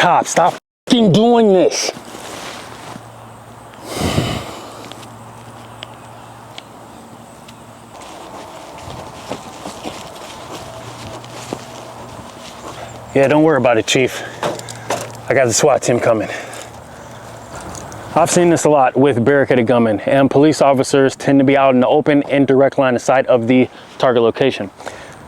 cop, stop fucking doing this. Yeah, don't worry about it, Chief. I got the SWAT team coming. I've seen this a lot with barricaded gunmen, and police officers tend to be out in the open in direct line of sight of the target location.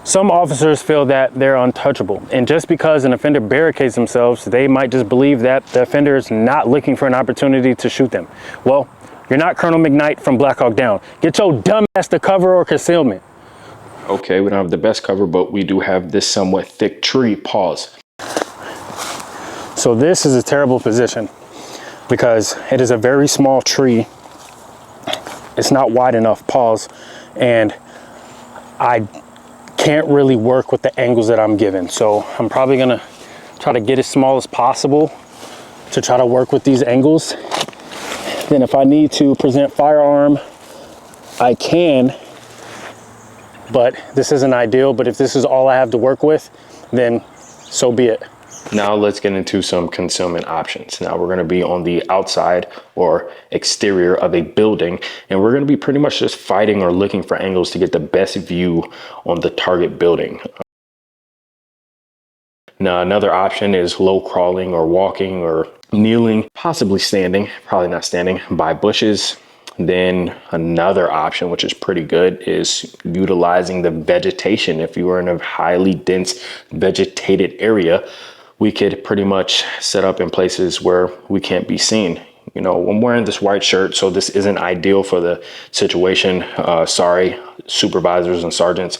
Some officers feel that they're untouchable, and just because an offender barricades themselves, they might just believe that the offender is not looking for an opportunity to shoot them. Well, you're not Colonel McKnight from Black Hawk Down. Get your dumb ass to cover or concealment. Okay, we don't have the best cover, but we do have this somewhat thick tree. Pause. So this is a terrible position because it is a very small tree. It's not wide enough, pause, and I can't really work with the angles that I'm given. So I'm probably gonna try to get as small as possible to try to work with these angles. Then if I need to present firearm, I can. But this isn't ideal, but if this is all I have to work with, then so be it. Now let's get into some concealment options. Now we're gonna be on the outside or exterior of a building, and we're gonna be pretty much just fighting or looking for angles to get the best view on the target building. Now another option is low crawling or walking or kneeling, possibly standing, probably not standing, by bushes. Then another option, which is pretty good, is utilizing the vegetation. If you are in a highly dense vegetated area, we could pretty much set up in places where we can't be seen. You know, I'm wearing this white shirt, so this isn't ideal for the situation. Sorry, supervisors and sergeants.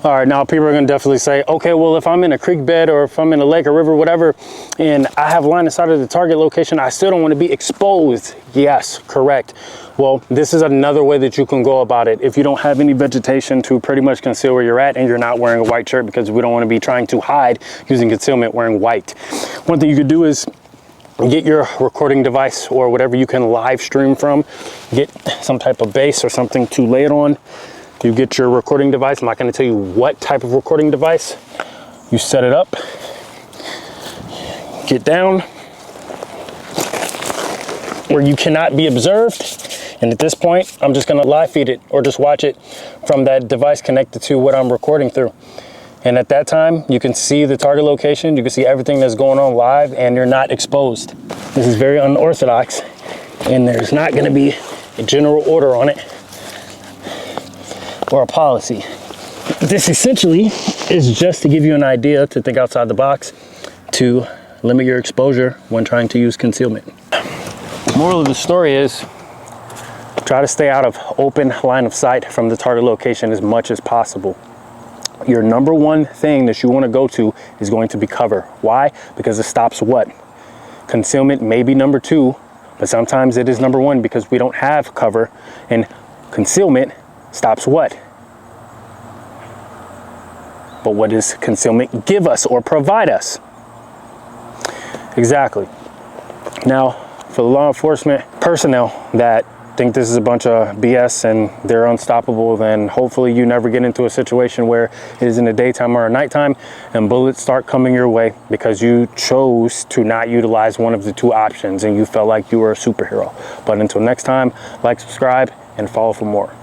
All right, now people are gonna definitely say, okay, well, if I'm in a creek bed or if I'm in a lake or river, whatever, and I have line of sight of the target location, I still don't wanna be exposed. Yes, correct. Well, this is another way that you can go about it. If you don't have any vegetation to pretty much conceal where you're at and you're not wearing a white shirt, because we don't wanna be trying to hide using concealment wearing white. One thing you could do is get your recording device or whatever you can live stream from, get some type of base or something to lay it on. You get your recording device. I'm not going to tell you what type of recording device. You set it up, get down where you cannot be observed. And at this point, I'm just going to live feed it or just watch it from that device connected to what I'm recording through. And at that time, you can see the target location. You can see everything that's going on live, and you're not exposed. This is very unorthodox, and there's not going to be a general order on it or a policy. This essentially is just to give you an idea to think outside the box to limit your exposure when trying to use concealment. Moral of the story is try to stay out of open line of sight from the target location as much as possible. Your number one thing that you want to go to is going to be cover. Why? Because it stops what? Concealment may be number two, but sometimes it is number one because we don't have cover, and concealment stops what? But what does concealment give us or provide us? Exactly. Now, for the law enforcement personnel that think this is a bunch of BS and they're unstoppable, then hopefully you never get into a situation where it is in the daytime or a nighttime and bullets start coming your way because you chose to not utilize one of the two options and you felt like you were a superhero. But until next time, like, subscribe, and follow for more.